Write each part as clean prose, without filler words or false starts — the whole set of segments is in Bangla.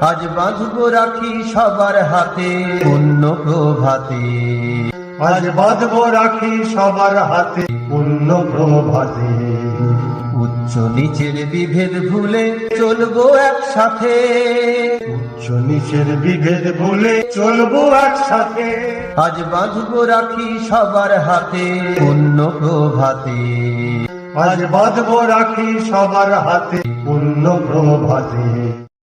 আজ বাঁধবো রাখি সবার হাতে পুণ্য প্রভাতে। আজ বাঁধবো রাখি সবার হাতে পুণ্য প্রভাতে। উচ্চ নিচের বিভেদ ভুলে চলবো একসাথে। উচ্চ নিচের বিভেদ ভুলে চলবো একসাথে। আজ বাঁধবো রাখি সবার হাতে পুণ্য প্রভাতে। আজ বাঁধবো রাখি সবার হাতে পুণ্য প্রভাতে।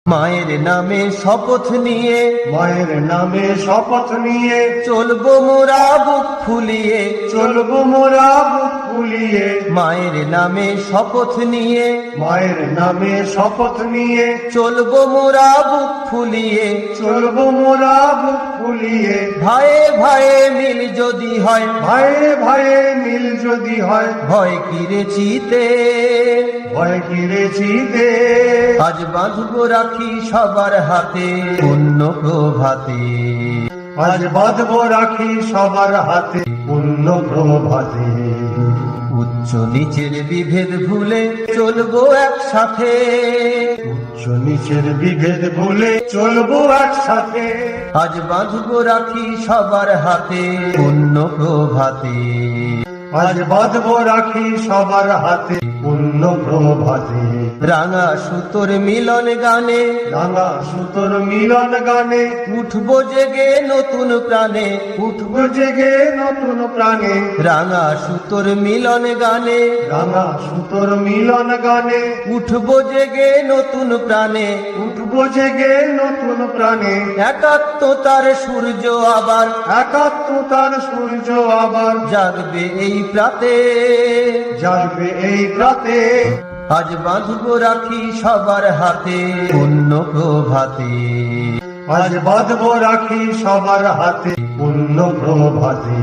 মায়ের নামে শপথ নিয়ে, মায়ের নামে শপথ নিয়ে চলবো মোরা বুক ফুলিয়ে। চলবো মোরা বুক ফুলিয়ে। মায়ের নামে শপথ নিয়ে, মায়ের নামে শপথ নিয়ে চলবো মোরা বুক ফুলিয়ে। চলবো মোরা বুক ফুলিয়ে। ভাইয়ে ভাইয়ে মিল যদি হয়, ভাইয়ে ভাইয়ে মিল যদি হয়, ভয় কিরেছিতে। ভয় কিরেছিতে। আজ বাঁধবো রাখি সবার হাতে পুণ্য প্রভাতে। আজ বাঁধবো রাখি সবার হাতে পুণ্য প্রভাতে। উচ্চ নিচের বিভেদ ভুলে চলবো একসাথে। উচ্চ নিচের বিভেদ ভুলে চলবো একসাথে। আজ বাঁধবো রাখি সবার হাতে পুণ্য প্রভাতে। আজ বাঁধবো রাখি সবার হাতে পুণ্য প্রভাতে। রাঙা সুতোর মিলন গানে, রাঙা সুতোর মিলন গানে উঠবো জেগে নতুন প্রাণে। উঠবো জেগে নতুন প্রাণে। রাঙা সুতোর মিলন গানে, রাঙা সুতোর মিলন গানে উঠবো জেগে নতুন প্রাণে। উঠবো জেগে নতুন প্রাণে। একাত্মতার সূর্য আবার, একাত্মতার সূর্য আবার জাগবে এই প্রাতে। জাগবে এই প্রাতে। আজ বাঁধবো রাখি সবার হাতে পুণ্য প্রভাতে। আজ বাঁধবো রাখি সবার হাতে পুণ্য প্রভাতে।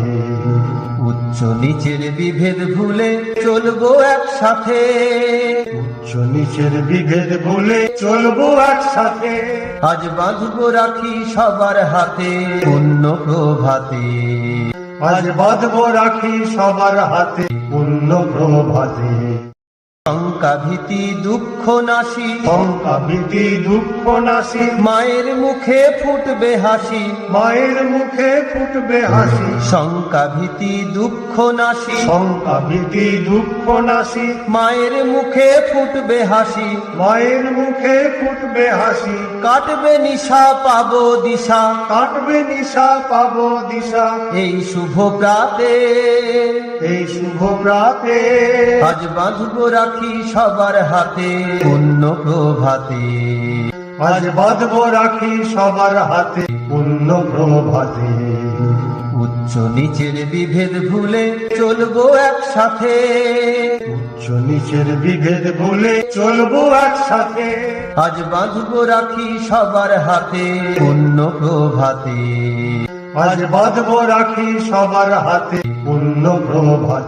উচ্চ নিচের বিভেদ ভুলে চলবো একসাথে। উচ্চ নিচের বিভেদ ভুলে চলবো একসাথে। আজ বাঁধবো রাখি সবার হাতে পুণ্য প্রভাতে। আজ বাঁধবো রাখি সবার হাতে পুণ্য প্রভাতে। শঙ্কা ভীতি দুঃখ নাশি, শঙ্কা ভীতি দুঃখ নাশি, মায়ের মুখে ফুটবে হাসি। মায়ের মুখে ফুটবে হাসি। শঙ্কা ভীতি দুঃখ নাশি, শঙ্কা ভীতি দুঃখ নাশি, মায়ের মুখে ফুটবে হাসি। মায়ের মুখে ফুটবে হাসি। কাটবে নিশা পাবো দিশা, কাটবে নিশা পাবো দিশা এই শুভ প্রাতে। এই শুভ প্রাতে। আজ বাঁধবো রাখি সবার হাতে পুণ্য প্রভাতে। আজ বাঁধবো রাখি সবার হাতে পুণ্য প্রভাতে। উচ্চ নিচের বিভেদ ভুলে চলবো একসাথে। উচ্চ নিচের বিভেদ ভুলে চলবো একসাথে। আজ বাঁধবো রাখি সবার হাতে পুণ্য প্রভাতে। আজ বাঁধবো রাখি সবার হাতে পুণ্য প্রভাতে।